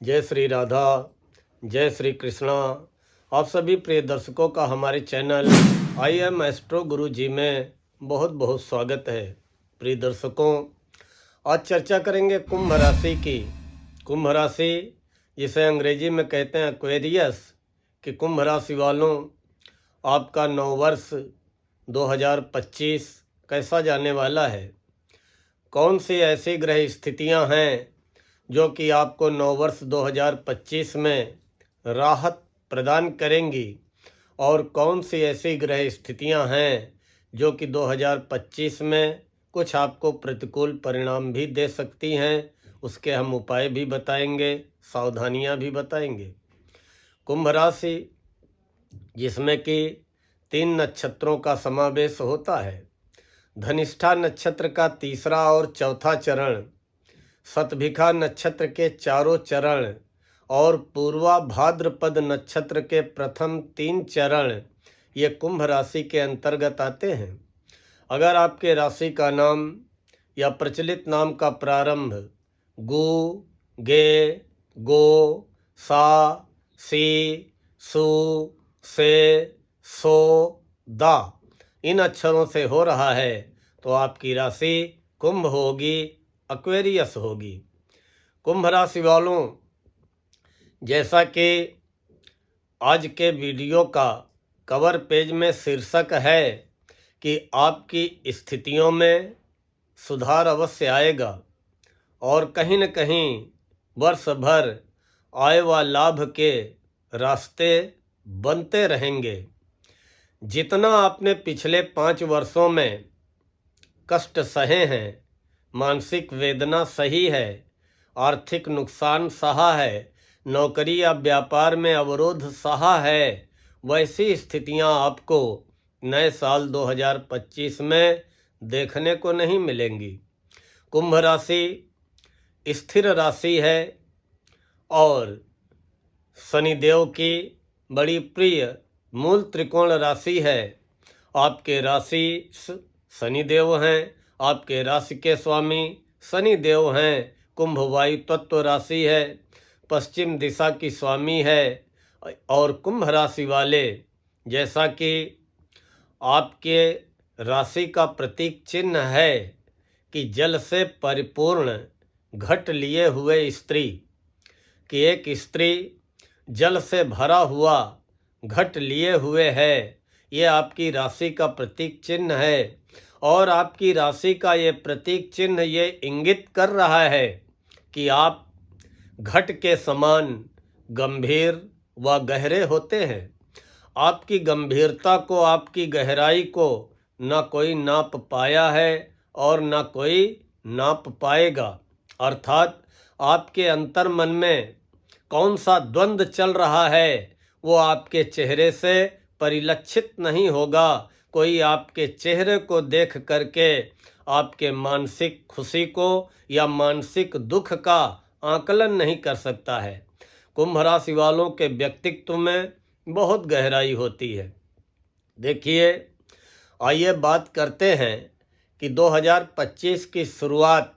जय श्री राधा, जय श्री कृष्णा। आप सभी प्रिय दर्शकों का हमारे चैनल आई एम एस्ट्रो गुरु जी में बहुत बहुत स्वागत है। प्रिय दर्शकों, आज चर्चा करेंगे कुंभ राशि की। कुंभ राशि जिसे अंग्रेजी में कहते हैं एक्वेरियस, कि कुंभ राशि वालों, आपका नववर्ष 2025 कैसा जाने वाला है। कौन सी ऐसी ग्रह स्थितियां हैं जो कि आपको नववर्ष 2025 में राहत प्रदान करेंगी, और कौन सी ऐसी ग्रह स्थितियां हैं जो कि 2025 में कुछ आपको प्रतिकूल परिणाम भी दे सकती हैं। उसके हम उपाय भी बताएंगे, सावधानियां भी बताएंगे। कुंभ राशि जिसमें कि 3 नक्षत्रों का समावेश होता है। धनिष्ठा नक्षत्र का तीसरा और चौथा चरण, शतभिखा नक्षत्र के चारों चरण और पूर्वा भाद्रपद नक्षत्र के प्रथम 3 चरण ये कुंभ राशि के अंतर्गत आते हैं। अगर आपके राशि का नाम या प्रचलित नाम का प्रारंभ गु, गे, गो, सा, सी, सु, से, सो, दा इन अक्षरों से हो रहा है तो आपकी राशि कुंभ होगी, एक्वेरियस होगी। कुंभ राशि वालों, जैसा कि आज के वीडियो का कवर पेज में शीर्षक है कि आपकी स्थितियों में सुधार अवश्य आएगा और कहीं न कहीं वर्ष भर आय व लाभ के रास्ते बनते रहेंगे। जितना आपने पिछले 5 वर्षों में कष्ट सहे हैं, मानसिक वेदना सही है, आर्थिक नुकसान सहा है, नौकरी या व्यापार में अवरोध सहा है, वैसी स्थितियां आपको नए साल 2025 में देखने को नहीं मिलेंगी। कुंभ राशि स्थिर राशि है और शनिदेव की बड़ी प्रिय मूल त्रिकोण राशि है। आपके राशि शनिदेव हैं, आपके राशि के स्वामी शनिदेव हैं। कुंभ वायु तत्व राशि है, पश्चिम दिशा की स्वामी है। और कुंभ राशि वाले, जैसा कि आपके राशि का प्रतीक चिन्ह है कि जल से परिपूर्ण घट लिए हुए स्त्री, कि एक स्त्री जल से भरा हुआ घट लिए हुए है, ये आपकी राशि का प्रतीक चिन्ह है। और आपकी राशि का ये प्रतीक चिन्ह ये इंगित कर रहा है कि आप घट के समान गंभीर व गहरे होते हैं। आपकी गंभीरता को, आपकी गहराई को ना कोई नाप पाया है और ना कोई नाप पाएगा। अर्थात आपके अंतर मन में कौन सा द्वंद्व चल रहा है वो आपके चेहरे से परिलक्षित नहीं होगा। कोई आपके चेहरे को देख करके आपके मानसिक खुशी को या मानसिक दुख का आकलन नहीं कर सकता है। कुंभ राशि वालों के व्यक्तित्व में बहुत गहराई होती है। देखिए, आइए बात करते हैं कि 2025 की शुरुआत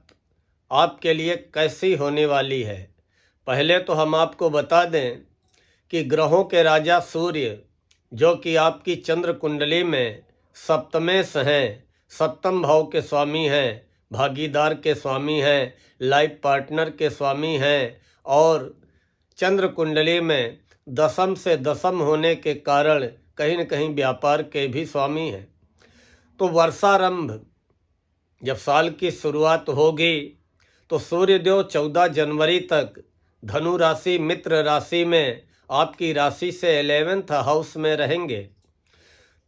आपके लिए कैसी होने वाली है। पहले तो हम आपको बता दें कि ग्रहों के राजा सूर्य, जो कि आपकी चंद्र कुंडली में सप्तमेश हैं, सप्तम भाव के स्वामी हैं, भागीदार के स्वामी हैं, लाइफ पार्टनर के स्वामी हैं, और चंद्र कुंडली में दशम से दशम होने के कारण कहीं न कहीं व्यापार के भी स्वामी हैं। तो वर्षारंभ जब साल की शुरुआत होगी तो सूर्यदेव 14 जनवरी तक धनु राशि मित्र राशि में आपकी राशि से 11th हाउस में रहेंगे।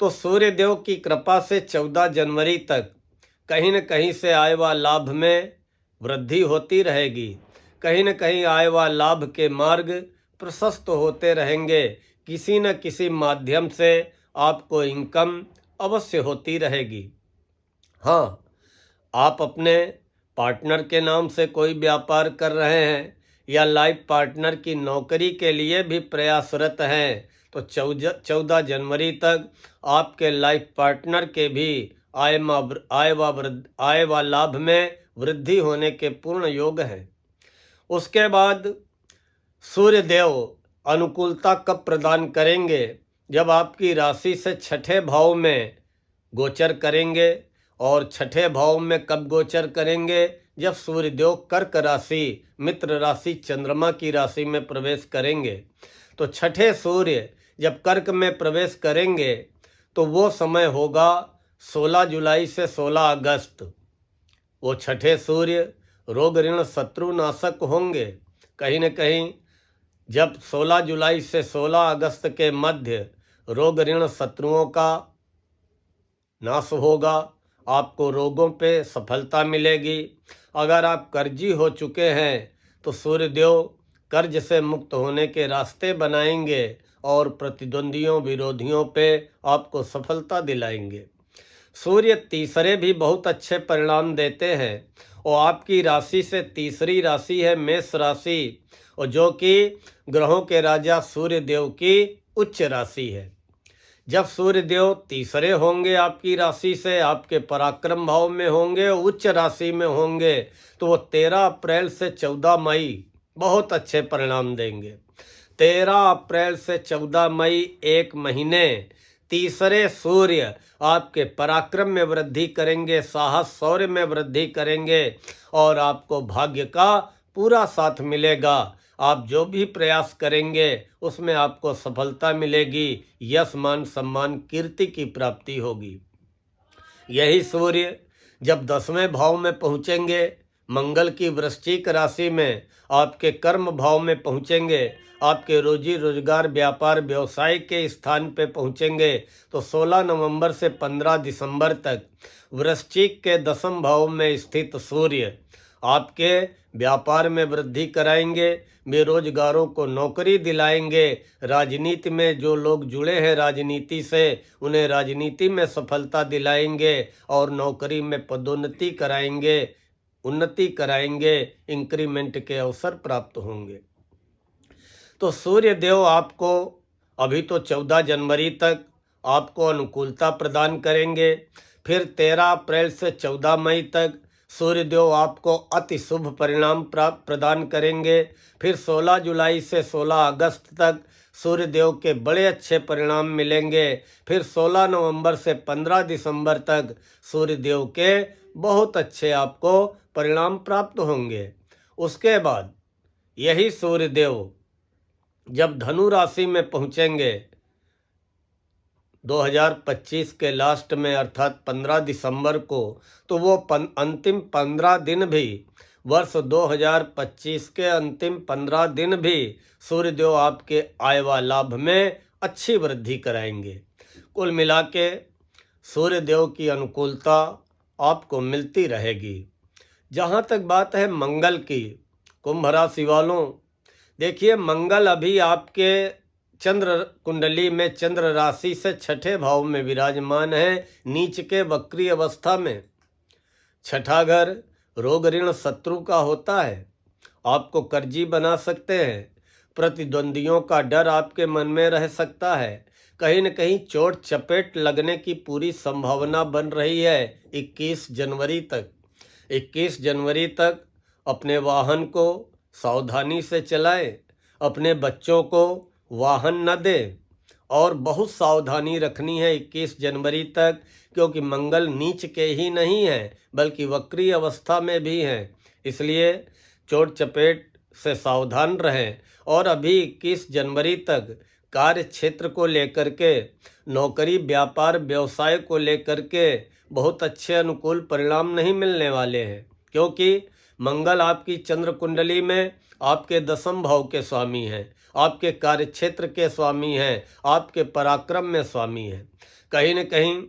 तो सूर्यदेव की कृपा से 14 जनवरी तक कहीं न कहीं से आय व लाभ में वृद्धि होती रहेगी। कहीं न कहीं आय व लाभ के मार्ग प्रशस्त होते रहेंगे। किसी न किसी माध्यम से आपको इनकम अवश्य होती रहेगी। हाँ, आप अपने पार्टनर के नाम से कोई व्यापार कर रहे हैं या लाइफ पार्टनर की नौकरी के लिए भी प्रयासरत हैं तो 14 जनवरी तक आपके लाइफ पार्टनर के भी आय व लाभ में वृद्धि होने के पूर्ण योग हैं। उसके बाद सूर्य देव अनुकूलता कब प्रदान करेंगे? जब आपकी राशि से छठे भाव में गोचर करेंगे। और छठे भाव में कब गोचर करेंगे? जब सूर्यदेव कर्क राशि, मित्र राशि, चंद्रमा की राशि में प्रवेश करेंगे। तो छठे सूर्य जब कर्क में प्रवेश करेंगे तो वो समय होगा 16 जुलाई से 16 अगस्त। वो छठे सूर्य रोग ऋण शत्रुनाशक होंगे। कहीं न कहीं जब 16 जुलाई से 16 अगस्त के मध्य रोग ऋण शत्रुओं का नाश होगा, आपको रोगों पे सफलता मिलेगी। अगर आप कर्जी हो चुके हैं तो सूर्यदेव कर्ज से मुक्त होने के रास्ते बनाएंगे और प्रतिद्वंदियों विरोधियों पे आपको सफलता दिलाएंगे। सूर्य तीसरे भी बहुत अच्छे परिणाम देते हैं और आपकी राशि से तीसरी राशि है मेष राशि, और जो कि ग्रहों के राजा सूर्य देव की उच्च राशि है। जब सूर्य देव तीसरे होंगे आपकी राशि से, आपके पराक्रम भाव में होंगे, उच्च राशि में होंगे, तो वो 13 अप्रैल से 14 मई बहुत अच्छे परिणाम देंगे। 13 अप्रैल से 14 मई एक महीने तीसरे सूर्य आपके पराक्रम में वृद्धि करेंगे, साहस शौर्य में वृद्धि करेंगे और आपको भाग्य का पूरा साथ मिलेगा। आप जो भी प्रयास करेंगे उसमें आपको सफलता मिलेगी, यश मान सम्मान कीर्ति की प्राप्ति होगी। यही सूर्य जब 10वें भाव में पहुंचेंगे, मंगल की वृश्चिक राशि में, आपके कर्म भाव में पहुंचेंगे, आपके रोजी रोजगार व्यापार व्यवसाय के स्थान पे पहुंचेंगे, तो 16 नवंबर से 15 दिसंबर तक वृश्चिक के 10वें भाव में स्थित सूर्य आपके व्यापार में वृद्धि कराएंगे, बेरोजगारों को नौकरी दिलाएंगे। राजनीति में जो लोग जुड़े हैं राजनीति से, उन्हें राजनीति में सफलता दिलाएंगे और नौकरी में पदोन्नति कराएंगे, उन्नति कराएंगे, इंक्रीमेंट के अवसर प्राप्त होंगे। तो सूर्य देव आपको अभी तो 14 जनवरी तक आपको अनुकूलता प्रदान करेंगे। फिर 13 अप्रैल से 14 मई तक सूर्यदेव आपको अति शुभ परिणाम प्रदान करेंगे। फिर 16 जुलाई से 16 अगस्त तक सूर्यदेव के बड़े अच्छे परिणाम मिलेंगे। फिर 16 नवंबर से 15 दिसंबर तक सूर्यदेव के बहुत अच्छे आपको परिणाम प्राप्त होंगे। उसके बाद यही सूर्यदेव जब धनु राशि में पहुंचेंगे 2025 के लास्ट में अर्थात 15 दिसंबर को, तो वो अंतिम 15 दिन भी, वर्ष 2025 के अंतिम 15 दिन भी सूर्यदेव आपके आय व लाभ में अच्छी वृद्धि कराएंगे। कुल मिला के सूर्यदेव की अनुकूलता आपको मिलती रहेगी। जहाँ तक बात है मंगल की, कुंभ राशि वालों, देखिए मंगल अभी आपके चंद्र कुंडली में चंद्र राशि से छठे भाव में विराजमान है, नीच के वक्री अवस्था में। छठा घर रोग ऋण शत्रु का होता है, आपको कर्जी बना सकते हैं, प्रतिद्वंदियों का डर आपके मन में रह सकता है, कहीं न कहीं चोट चपेट लगने की पूरी संभावना बन रही है 21 जनवरी तक। 21 जनवरी तक अपने वाहन को सावधानी से चलाएं, अपने बच्चों को वाहन न दें और बहुत सावधानी रखनी है 21 जनवरी तक, क्योंकि मंगल नीच के ही नहीं है बल्कि वक्री अवस्था में भी हैं। इसलिए चोट चपेट से सावधान रहें और अभी 21 जनवरी तक कार्य क्षेत्र को लेकर के, नौकरी व्यापार व्यवसाय को लेकर के बहुत अच्छे अनुकूल परिणाम नहीं मिलने वाले हैं, क्योंकि मंगल आपकी चंद्र कुंडली में आपके 10वें भाव के स्वामी हैं, आपके कार्य क्षेत्र के स्वामी हैं, आपके पराक्रम में स्वामी हैं। कहीं न कहीं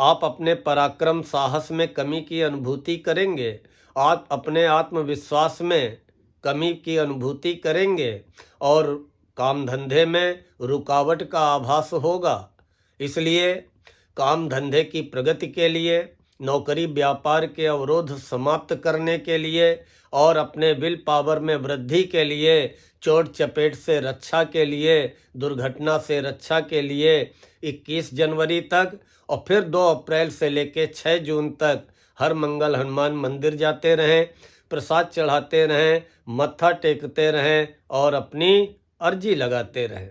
आप अपने पराक्रम साहस में कमी की अनुभूति करेंगे, आप अपने आत्मविश्वास में कमी की अनुभूति करेंगे और काम धंधे में रुकावट का आभास होगा। इसलिए काम धंधे की प्रगति के लिए, नौकरी व्यापार के अवरोध समाप्त करने के लिए और अपने विल पावर में वृद्धि के लिए, चोट चपेट से रक्षा के लिए, दुर्घटना से रक्षा के लिए 21 जनवरी तक और फिर 2 अप्रैल से लेकर 6 जून तक हर मंगल हनुमान मंदिर जाते रहें, प्रसाद चढ़ाते रहें, मत्था टेकते रहें और अपनी अर्जी लगाते रहें।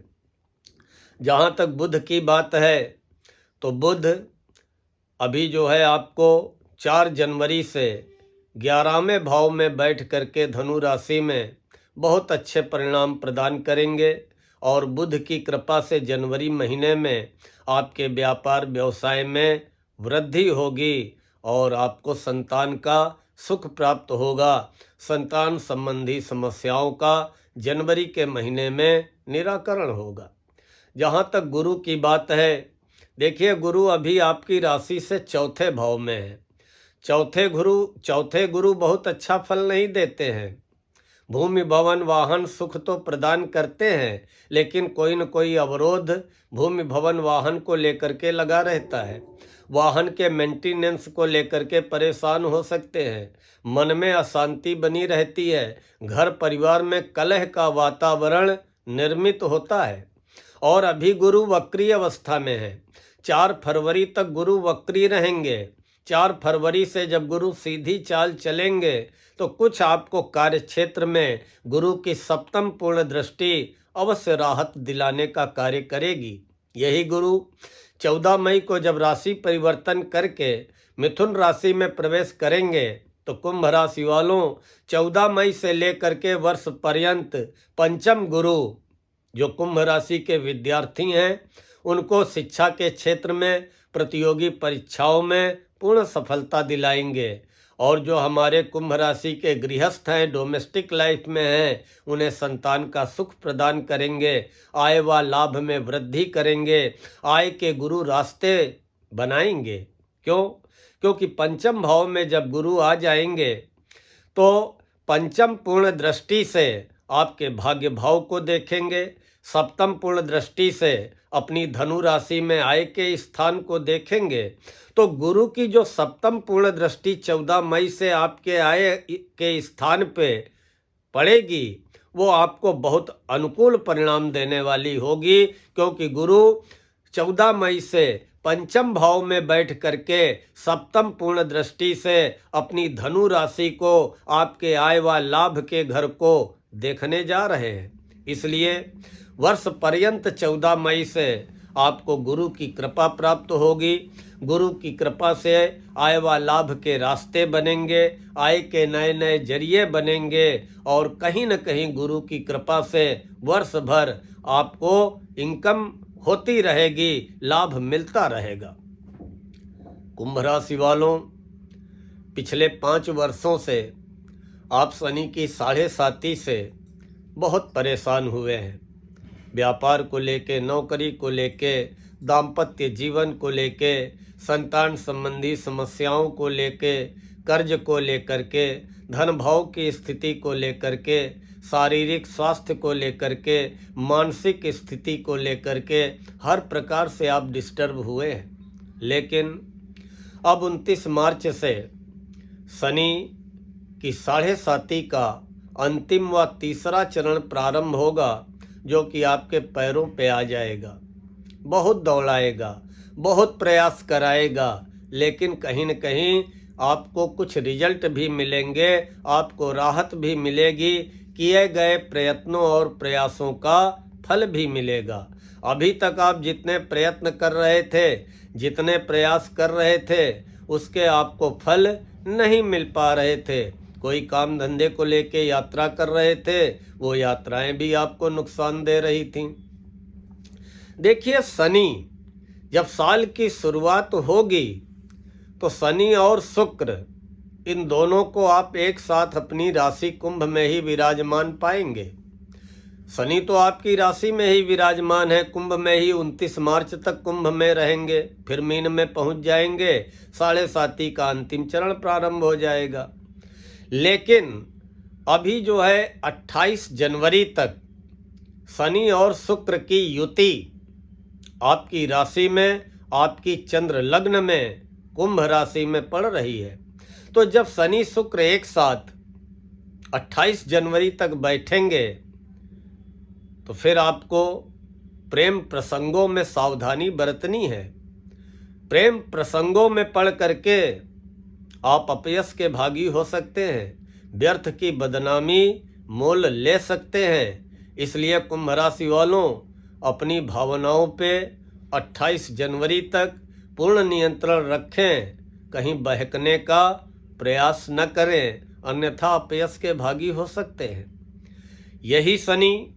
जहाँ तक बुध की बात है तो बुध अभी जो है आपको 4 जनवरी से 11वें भाव में बैठ करके धनु राशि में बहुत अच्छे परिणाम प्रदान करेंगे और बुध की कृपा से जनवरी महीने में आपके व्यापार व्यवसाय में वृद्धि होगी और आपको संतान का सुख प्राप्त होगा। संतान संबंधी समस्याओं का जनवरी के महीने में निराकरण होगा। जहाँ तक गुरु की बात है, देखिए गुरु अभी आपकी राशि से 4थे भाव में है। चौथे गुरु बहुत अच्छा फल नहीं देते हैं। भूमि भवन वाहन सुख तो प्रदान करते हैं, लेकिन कोई न कोई अवरोध भूमि भवन वाहन को लेकर के लगा रहता है। वाहन के मेंटेनेंस को लेकर के परेशान हो सकते हैं। मन में अशांति बनी रहती है। घर परिवार में कलह का वातावरण निर्मित होता है। और अभी गुरु वक्री अवस्था में है। 4 फरवरी तक गुरु वक्री रहेंगे। 4 फरवरी से जब गुरु सीधी चाल चलेंगे तो कुछ आपको कार्य क्षेत्र में गुरु की 7म पूर्ण दृष्टि अवश्य राहत दिलाने का कार्य करेगी। यही गुरु 14 मई को जब राशि परिवर्तन करके मिथुन राशि में प्रवेश करेंगे तो कुंभ राशि वालों 14 मई से लेकर के वर्ष पर्यंत पंचम गुरु जो कुंभ राशि के विद्यार्थी हैं उनको शिक्षा के क्षेत्र में प्रतियोगी परीक्षाओं में पूर्ण सफलता दिलाएंगे। और जो हमारे कुंभ राशि के गृहस्थ हैं, डोमेस्टिक लाइफ में हैं, उन्हें संतान का सुख प्रदान करेंगे। आय व लाभ में वृद्धि करेंगे। आय के गुरु रास्ते बनाएंगे। क्योंकि पंचम भाव में जब गुरु आ जाएंगे तो पंचम पूर्ण दृष्टि से आपके भाग्य भाव को देखेंगे। 7म पूर्ण दृष्टि से अपनी धनु राशि में आय के स्थान को देखेंगे। तो गुरु की जो 7म पूर्ण दृष्टि 14 मई से आपके आय के स्थान पे पड़ेगी वो आपको बहुत अनुकूल परिणाम देने वाली होगी, क्योंकि गुरु 14 मई से पंचम भाव में बैठ करके 7म पूर्ण दृष्टि से अपनी धनु राशि को आपके आय व लाभ के घर को देखने जा रहे हैं। इसलिए वर्ष पर्यंत 14 मई से आपको गुरु की कृपा प्राप्त होगी। गुरु की कृपा से आय व लाभ के रास्ते बनेंगे, आय के नए नए जरिए बनेंगे और कहीं न कहीं गुरु की कृपा से वर्ष भर आपको इनकम होती रहेगी, लाभ मिलता रहेगा। कुंभ राशि वालों, पिछले 5 वर्षों से आप शनि की 7.5 से बहुत परेशान हुए हैं। व्यापार को लेके, नौकरी को लेके, दाम्पत्य जीवन को लेके, संतान संबंधी समस्याओं को लेके, कर्ज को लेकर के, धन भाव की स्थिति को लेकर के, शारीरिक स्वास्थ्य को लेकर के, मानसिक स्थिति को लेकर के हर प्रकार से आप डिस्टर्ब हुए हैं। लेकिन अब 29 मार्च से शनि की 7.5 का अंतिम व तीसरा चरण प्रारंभ होगा, जो कि आपके पैरों पे आ जाएगा। बहुत दौड़ाएगा, बहुत प्रयास कराएगा, लेकिन कहीं न कहीं आपको कुछ रिजल्ट भी मिलेंगे, आपको राहत भी मिलेगी, किए गए प्रयत्नों और प्रयासों का फल भी मिलेगा। अभी तक आप जितने प्रयत्न कर रहे थे, जितने प्रयास कर रहे थे, उसके आपको फल नहीं मिल पा रहे थे। कोई काम धंधे को लेके यात्रा कर रहे थे, वो यात्राएं भी आपको नुकसान दे रही थीं। देखिए, शनि जब साल की शुरुआत होगी तो शनि और शुक्र इन दोनों को आप एक साथ अपनी राशि कुंभ में ही विराजमान पाएंगे। शनि तो आपकी राशि में ही विराजमान है, कुंभ में ही 29 मार्च तक कुंभ में रहेंगे, फिर मीन में पहुंच जाएंगे। 7.5 का अंतिम चरण प्रारंभ हो जाएगा। लेकिन अभी जो है 28 जनवरी तक शनि और शुक्र की युति आपकी राशि में, आपकी चंद्र लग्न में कुंभ राशि में पड़ रही है। तो जब शनि शुक्र एक साथ 28 जनवरी तक बैठेंगे तो फिर आपको प्रेम प्रसंगों में सावधानी बरतनी है। प्रेम प्रसंगों में पड़ करके आप अपयश के भागी हो सकते हैं। व्यर्थ की बदनामी मोल ले सकते हैं। इसलिए कुंभ राशि वालों, अपनी भावनाओं पे 28 जनवरी तक पूर्ण नियंत्रण रखें। कहीं बहकने का प्रयास न करें, अन्यथा अपयश के भागी हो सकते हैं। यही शनि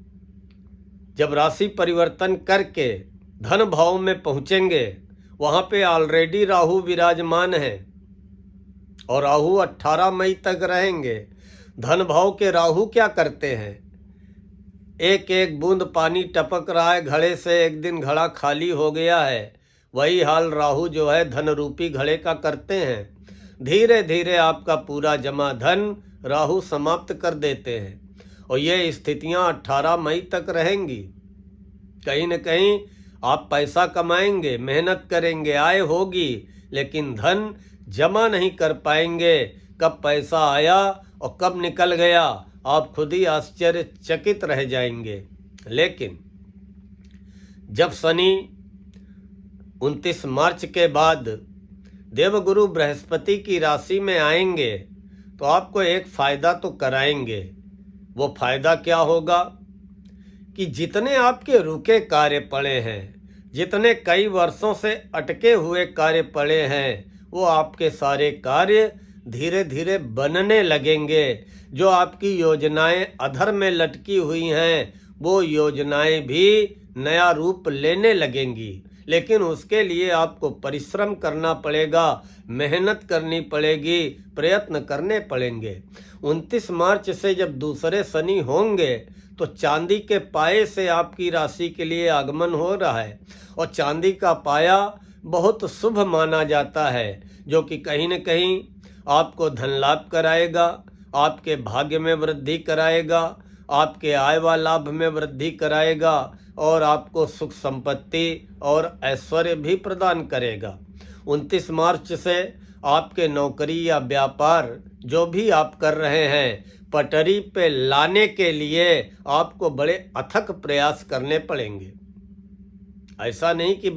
जब राशि परिवर्तन करके धन भाव में पहुंचेंगे, वहां पे ऑलरेडी राहु विराजमान है और राहु 18 मई तक रहेंगे। धन भाव के राहु क्या करते हैं? एक एक बूंद पानी टपक रहा है घड़े से, एक दिन घड़ा खाली हो गया है। वही हाल राहु जो है धन रूपी घड़े का करते हैं। धीरे धीरे आपका पूरा जमा धन राहु समाप्त कर देते हैं और ये स्थितियां 18 मई तक रहेंगी। कहीं न कहीं आप पैसा कमाएंगे, मेहनत करेंगे, आय होगी, लेकिन धन जमा नहीं कर पाएंगे। कब पैसा आया और कब निकल गया, आप खुद ही आश्चर्यचकित रह जाएंगे। लेकिन जब शनि 29 मार्च के बाद देवगुरु बृहस्पति की राशि में आएंगे तो आपको एक फायदा तो कराएंगे। वो फायदा क्या होगा कि जितने आपके रुके कार्य पड़े हैं, जितने कई वर्षों से अटके हुए कार्य पड़े हैं, वो आपके सारे कार्य धीरे धीरे बनने लगेंगे। जो आपकी योजनाएं अधर में लटकी हुई हैं, वो योजनाएं भी नया रूप लेने लगेंगी। लेकिन उसके लिए आपको परिश्रम करना पड़ेगा, मेहनत करनी पड़ेगी, प्रयत्न करने पड़ेंगे। 29 मार्च से जब दूसरे शनि होंगे तो चांदी के पाये से आपकी राशि के लिए आगमन हो रहा है और चांदी का पाया बहुत शुभ माना जाता है, जो कि कहीं न कहीं आपको धन लाभ कराएगा, आपके भाग्य में वृद्धि कराएगा, आपके आय व लाभ में वृद्धि कराएगा और आपको सुख संपत्ति और ऐश्वर्य भी प्रदान करेगा। 29 मार्च से आपके नौकरी या व्यापार जो भी आप कर रहे हैं, पटरी पे लाने के लिए आपको बड़े अथक प्रयास करने पड़ेंगे। ऐसा नहीं कि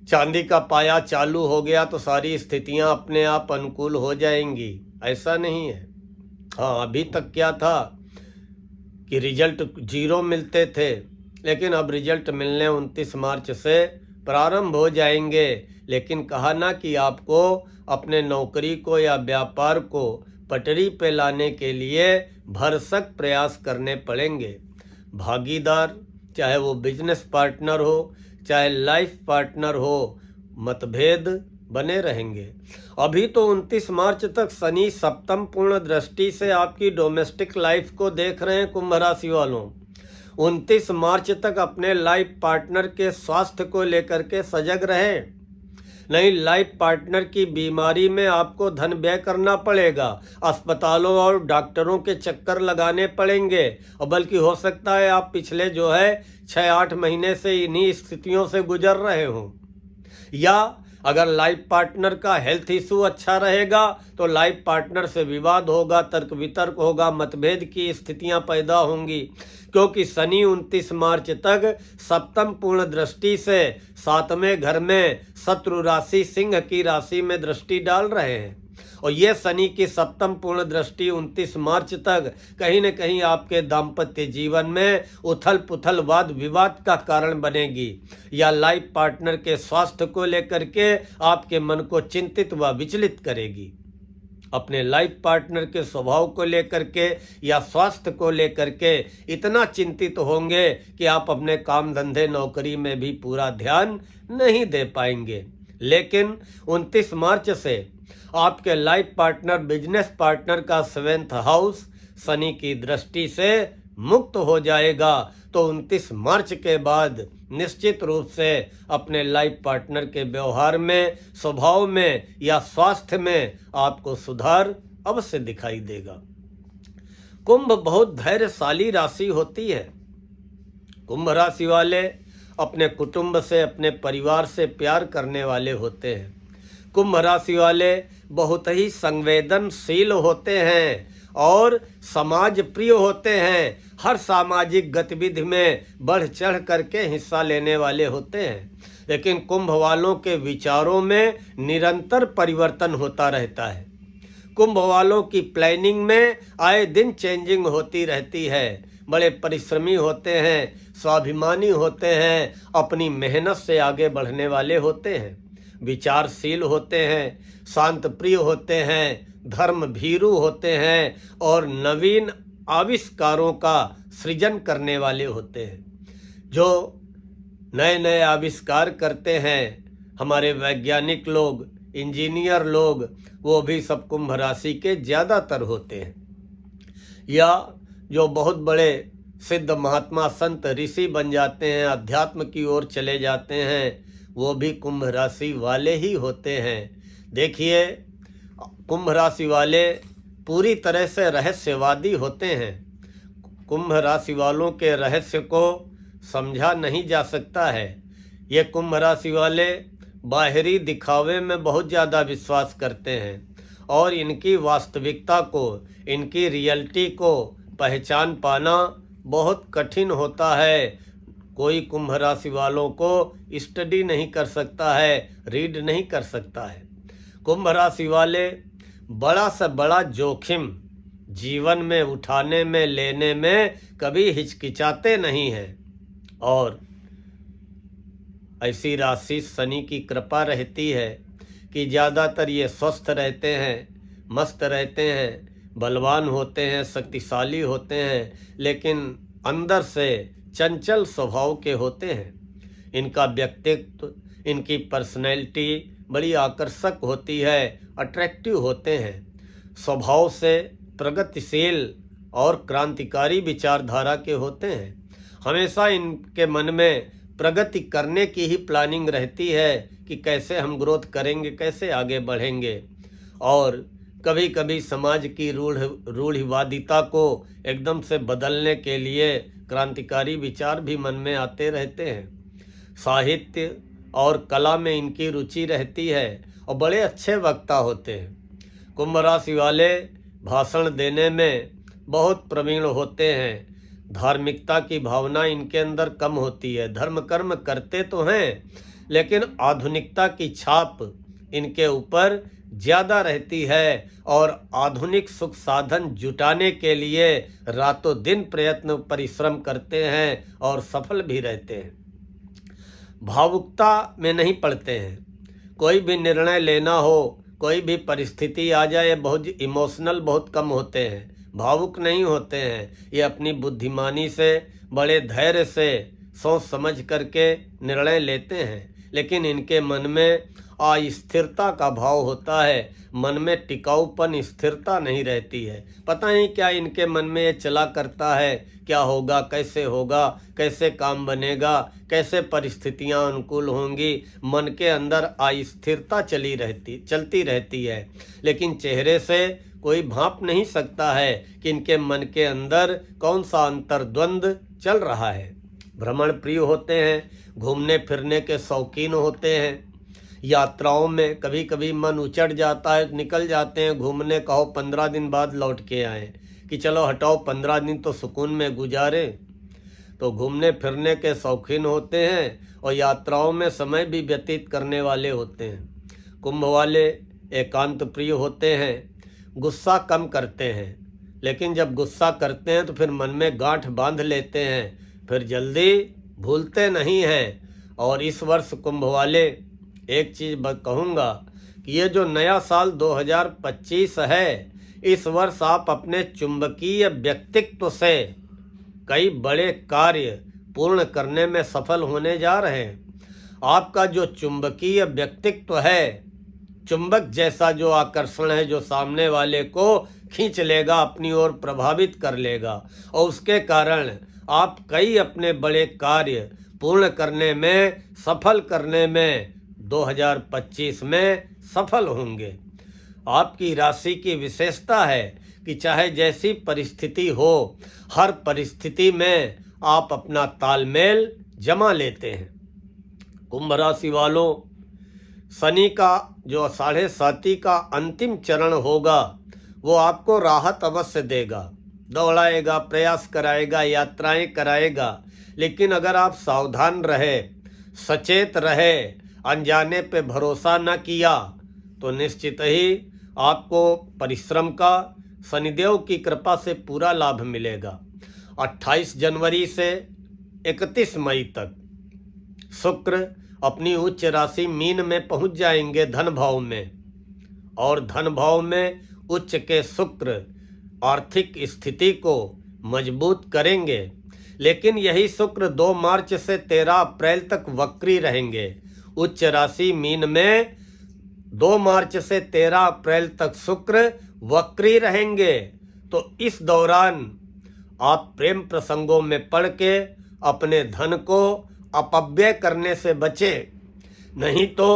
चांदी का पाया चालू हो गया तो सारी स्थितियां अपने आप अनुकूल हो जाएंगी, ऐसा नहीं है। हाँ, अभी तक क्या था कि रिजल्ट 0 मिलते थे, लेकिन अब रिजल्ट मिलने 29 मार्च से प्रारंभ हो जाएंगे। लेकिन कहा ना कि आपको अपने नौकरी को या व्यापार को पटरी पे लाने के लिए भरसक प्रयास करने पड़ेंगे। भागीदार, चाहे वो बिजनेस पार्टनर हो, चाहे लाइफ पार्टनर हो, मतभेद बने रहेंगे। अभी तो 29 मार्च तक शनि सप्तम पूर्ण दृष्टि से आपकी डोमेस्टिक लाइफ को देख रहे हैं कुंभ राशि वालों। 29 मार्च तक अपने लाइफ पार्टनर के स्वास्थ्य को लेकर के सजग रहे, नहीं लाइफ पार्टनर की बीमारी में आपको धन व्यय करना पड़ेगा, अस्पतालों और डॉक्टरों के चक्कर लगाने पड़ेंगे। और बल्कि हो सकता है आप पिछले जो है 6-8 महीने से इन्हीं स्थितियों से गुजर रहे हो। या अगर लाइफ पार्टनर का हेल्थ इशू अच्छा रहेगा तो लाइफ पार्टनर से विवाद होगा, तर्क वितर्क होगा, मतभेद की स्थितियां पैदा होंगी, क्योंकि शनि 29 मार्च तक सप्तम पूर्ण दृष्टि से 7वें घर में शत्रु राशि सिंह की राशि में दृष्टि डाल रहे हैं। और ये शनि की सप्तम पूर्ण दृष्टि 29 मार्च तक कहीं न कहीं आपके दाम्पत्य जीवन में उथल पुथल वाद विवाद का कारण बनेगी, या लाइफ पार्टनर के स्वास्थ्य को लेकर के आपके मन को चिंतित व विचलित करेगी। अपने लाइफ पार्टनर के स्वभाव को लेकर के या स्वास्थ्य को लेकर के इतना चिंतित होंगे कि आप अपने काम धंधे नौकरी में भी पूरा ध्यान नहीं दे पाएंगे। लेकिन 29 मार्च से आपके लाइफ पार्टनर, बिजनेस पार्टनर का 7th हाउस शनि की दृष्टि से मुक्त हो जाएगा। तो 29 मार्च के बाद निश्चित रूप से अपने लाइफ पार्टनर के व्यवहार में, स्वभाव में या स्वास्थ्य में आपको सुधार अवश्य दिखाई देगा। कुंभ बहुत धैर्यशाली राशि होती है। कुंभ राशि वाले अपने कुटुंब से, अपने परिवार से प्यार करने वाले होते हैं। कुंभ राशि वाले बहुत ही संवेदनशील होते हैं और समाज प्रिय होते हैं। हर सामाजिक गतिविधि में बढ़ चढ़ करके हिस्सा लेने वाले होते हैं। लेकिन कुंभ वालों के विचारों में निरंतर परिवर्तन होता रहता है। कुंभ वालों की प्लानिंग में आए दिन चेंजिंग होती रहती है। बड़े परिश्रमी होते हैं, स्वाभिमानी होते हैं, अपनी मेहनत से आगे बढ़ने वाले होते हैं, विचारशील होते हैं, शांत प्रिय होते हैं, धर्म भीरू होते हैं और नवीन आविष्कारों का सृजन करने वाले होते हैं। जो नए नए आविष्कार करते हैं हमारे वैज्ञानिक लोग, इंजीनियर लोग, वो भी सब कुंभ राशि के ज़्यादातर होते हैं। या जो बहुत बड़े सिद्ध महात्मा संत ऋषि बन जाते हैं, अध्यात्म की ओर चले जाते हैं, वो भी कुंभ राशि वाले ही होते हैं। देखिए, कुंभ राशि वाले पूरी तरह से रहस्यवादी होते हैं। कुंभ राशि वालों के रहस्य को समझा नहीं जा सकता है। ये कुंभ राशि वाले बाहरी दिखावे में बहुत ज़्यादा विश्वास करते हैं और इनकी वास्तविकता को, इनकी रियलिटी को पहचान पाना बहुत कठिन होता है। कोई कुंभ राशि वालों को स्टडी नहीं कर सकता है, रीड नहीं कर सकता है। कुंभ राशि वाले बड़ा से बड़ा जोखिम जीवन में उठाने में, लेने में कभी हिचकिचाते नहीं हैं। और ऐसी राशि शनि की कृपा रहती है कि ज़्यादातर ये स्वस्थ रहते हैं, मस्त रहते हैं, बलवान होते हैं, शक्तिशाली होते हैं, लेकिन अंदर से चंचल स्वभाव के होते हैं। इनका व्यक्तित्व, इनकी पर्सनैलिटी बड़ी आकर्षक होती है, अट्रैक्टिव होते हैं, स्वभाव से प्रगतिशील और क्रांतिकारी विचारधारा के होते हैं। हमेशा इनके मन में प्रगति करने की ही प्लानिंग रहती है कि कैसे हम ग्रोथ करेंगे, कैसे आगे बढ़ेंगे। और कभी कभी समाज की रूढ़िवादिता को एकदम से बदलने के लिए क्रांतिकारी विचार भी मन में आते रहते हैं। साहित्य और कला में इनकी रुचि रहती है और बड़े अच्छे वक्ता होते हैं। कुंभ राशि वाले भाषण देने में बहुत प्रवीण होते हैं। धार्मिकता की भावना इनके अंदर कम होती है। धर्म कर्म करते तो हैं, लेकिन आधुनिकता की छाप इनके ऊपर ज़्यादा रहती है और आधुनिक सुख साधन जुटाने के लिए रातों दिन प्रयत्न परिश्रम करते हैं और सफल भी रहते हैं। भावुकता में नहीं पड़ते हैं। कोई भी निर्णय लेना हो, कोई भी परिस्थिति आ जाए, बहुत इमोशनल बहुत कम होते हैं, भावुक नहीं होते हैं। ये अपनी बुद्धिमानी से, बड़े धैर्य से सोच समझ करके निर्णय लेते हैं, लेकिन इनके मन में अस्थिरता का भाव होता है। मन में टिकाऊपन, स्थिरता नहीं रहती है। पता नहीं क्या इनके मन में ये चला करता है, क्या होगा, कैसे होगा, कैसे काम बनेगा, कैसे परिस्थितियां अनुकूल होंगी। मन के अंदर अस्थिरता चलती रहती है, लेकिन चेहरे से कोई भांप नहीं सकता है कि इनके मन के अंदर कौन सा अंतर्द्वंद चल रहा है। भ्रमण प्रिय होते हैं, घूमने फिरने के शौकीन होते हैं। यात्राओं में कभी कभी मन उचट जाता है, निकल जाते हैं घूमने, कहो 15 दिन बाद लौट के आएँ कि चलो हटाओ 15 दिन तो सुकून में गुजारे। तो घूमने फिरने के शौकीन होते हैं और यात्राओं में समय भी व्यतीत करने वाले होते हैं। कुंभ वाले एकांत प्रिय होते हैं, गुस्सा कम करते हैं, लेकिन जब गुस्सा करते हैं तो फिर मन में गांठ बांध लेते हैं, फिर जल्दी भूलते नहीं हैं। और इस वर्ष कुंभ वाले, एक चीज़ कहूँगा कि ये जो नया साल 2025 है, इस वर्ष आप अपने चुंबकीय व्यक्तित्व से कई बड़े कार्य पूर्ण करने में सफल होने जा रहे हैं। आपका जो चुंबकीय व्यक्तित्व है, चुंबक जैसा जो आकर्षण है, जो सामने वाले को खींच लेगा, अपनी ओर प्रभावित कर लेगा, और उसके कारण आप कई अपने बड़े कार्य पूर्ण करने में, सफल करने में 2025 में सफल होंगे। आपकी राशि की विशेषता है कि चाहे जैसी परिस्थिति हो, हर परिस्थिति में आप अपना तालमेल जमा लेते हैं। कुंभ राशि वालों, शनि का जो 7.5 का अंतिम चरण होगा, वो आपको राहत अवश्य देगा, दौड़ाएगा, प्रयास कराएगा, यात्राएं कराएगा। लेकिन अगर आप सावधान रहे, सचेत रहे, अनजाने पे भरोसा न किया, तो निश्चित ही आपको परिश्रम का शनिदेव की कृपा से पूरा लाभ मिलेगा। 28 जनवरी से 31 मई तक शुक्र अपनी उच्च राशि मीन में पहुंच जाएंगे धन भाव में, और धन भाव में उच्च के शुक्र आर्थिक स्थिति को मजबूत करेंगे। लेकिन यही शुक्र 2 मार्च से 13 अप्रैल तक वक्री रहेंगे। उच्च राशि मीन में 2 मार्च से 13 अप्रैल तक शुक्र वक्री रहेंगे। तो इस दौरान आप प्रेम प्रसंगों में पड़ के अपने धन को अपव्यय करने से बचे, नहीं तो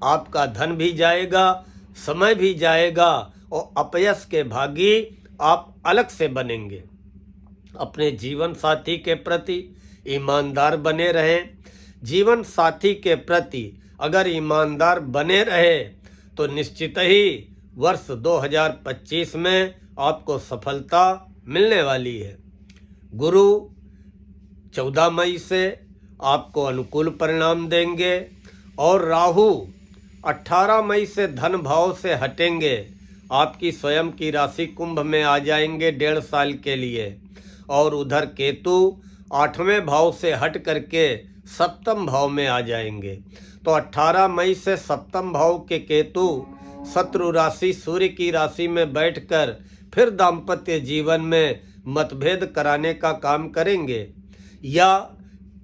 आपका धन भी जाएगा, समय भी जाएगा और अपयश के भागी आप अलग से बनेंगे। अपने जीवन साथी के प्रति ईमानदार बने रहें। जीवन साथी के प्रति अगर ईमानदार बने रहे तो निश्चित ही वर्ष 2025 में आपको सफलता मिलने वाली है। गुरु 14 मई से आपको अनुकूल परिणाम देंगे और राहु 18 मई से धन भाव से हटेंगे। आपकी स्वयं की राशि कुंभ में आ जाएंगे 1.5 साल के लिए, और उधर केतु 8वें भाव से हट करके 7वें भाव में आ जाएंगे। तो 18 मई से 7वें भाव के केतु शत्रु राशि सूर्य की राशि में बैठकर फिर दाम्पत्य जीवन में मतभेद कराने का काम करेंगे, या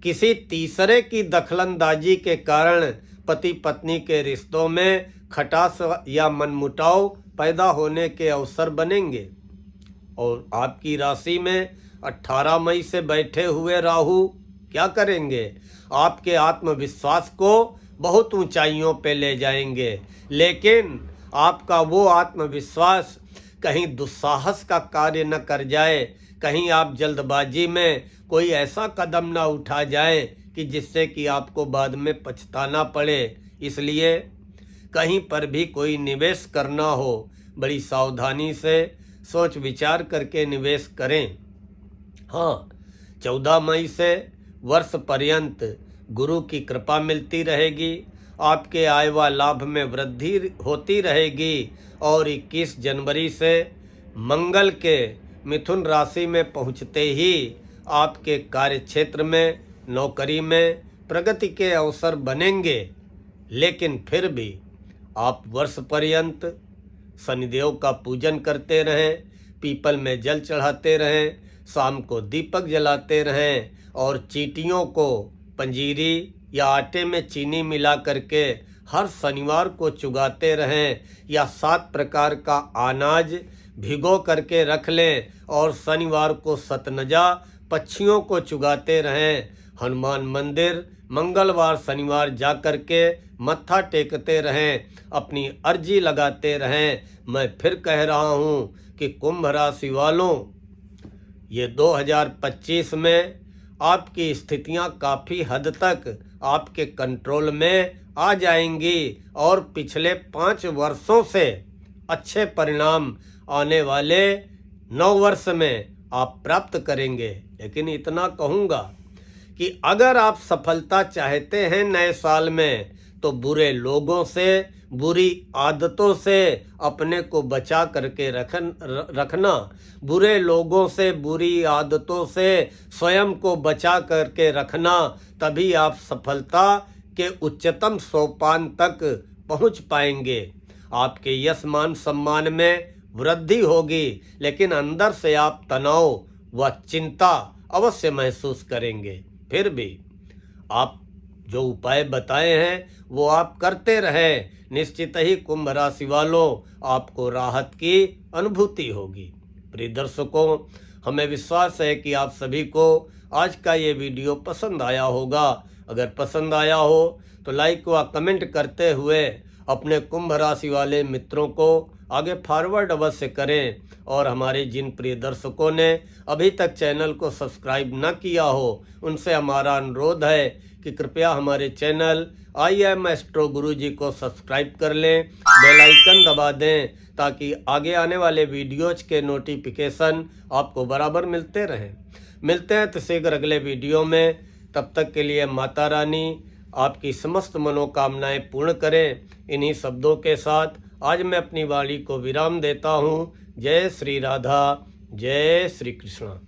किसी तीसरे की दखलंदाजी के कारण पति पत्नी के रिश्तों में खटास या मनमुटाव पैदा होने के अवसर बनेंगे। और आपकी राशि में 18 मई से बैठे हुए राहु क्या करेंगे? आपके आत्मविश्वास को बहुत ऊंचाइयों पे ले जाएंगे, लेकिन आपका वो आत्मविश्वास कहीं दुस्साहस का कार्य न कर जाए, कहीं आप जल्दबाजी में कोई ऐसा कदम ना उठा जाए कि जिससे कि आपको बाद में पछताना पड़े। इसलिए कहीं पर भी कोई निवेश करना हो, बड़ी सावधानी से सोच विचार करके निवेश करें। हाँ, 14 मई से वर्ष पर्यंत गुरु की कृपा मिलती रहेगी, आपके आय व लाभ में वृद्धि होती रहेगी, और 21 जनवरी से मंगल के मिथुन राशि में पहुंचते ही आपके कार्य क्षेत्र में, नौकरी में प्रगति के अवसर बनेंगे। लेकिन फिर भी आप वर्ष पर्यंत शनिदेव का पूजन करते रहें, पीपल में जल चढ़ाते रहें, शाम को दीपक जलाते रहें, और चींटियों को पंजीरी या आटे में चीनी मिला करके हर शनिवार को चुगाते रहें, या 7 प्रकार का अनाज भिगो करके रख लें और शनिवार को सतनजा पक्षियों को चुगाते रहें। हनुमान मंदिर मंगलवार शनिवार जा करके मत्था टेकते रहें, अपनी अर्जी लगाते रहें। मैं फिर कह रहा हूँ कि कुंभ राशि वालों, ये 2025 में आपकी स्थितियां काफ़ी हद तक आपके कंट्रोल में आ जाएंगी, और पिछले 5 वर्षों से अच्छे परिणाम आने वाले 9 वर्ष में आप प्राप्त करेंगे। लेकिन इतना कहूँगा कि अगर आप सफलता चाहते हैं नए साल में, तो बुरे लोगों से, बुरी आदतों से अपने को बचा करके रखना। बुरे लोगों से, बुरी आदतों से स्वयं को बचा करके रखना, तभी आप सफलता के उच्चतम सोपान तक पहुंच पाएंगे। आपके यश मान सम्मान में वृद्धि होगी, लेकिन अंदर से आप तनाव व चिंता अवश्य महसूस करेंगे। फिर भी आप जो उपाय बताए हैं वो आप करते रहें, निश्चित ही कुंभ राशि वालों आपको राहत की अनुभूति होगी। प्रिय दर्शकों, हमें विश्वास है कि आप सभी को आज का ये वीडियो पसंद आया होगा। अगर पसंद आया हो तो लाइक व कमेंट करते हुए अपने कुंभ राशि वाले मित्रों को आगे फॉरवर्ड अवश्य करें। और हमारे जिन प्रिय दर्शकों ने अभी तक चैनल को सब्सक्राइब न किया हो, उनसे हमारा अनुरोध है कि कृपया हमारे चैनल IM एस्ट्रो गुरुजी को सब्सक्राइब कर लें, बेल आइकन दबा दें, ताकि आगे आने वाले वीडियोज के नोटिफिकेशन आपको बराबर मिलते रहें। मिलते हैं तो शीघ्र अगले वीडियो में। तब तक के लिए माता रानी आपकी समस्त मनोकामनाएं पूर्ण करें। इन्हीं शब्दों के साथ आज मैं अपनी वाणी को विराम देता हूँ। जय श्री राधा, जय श्री कृष्ण।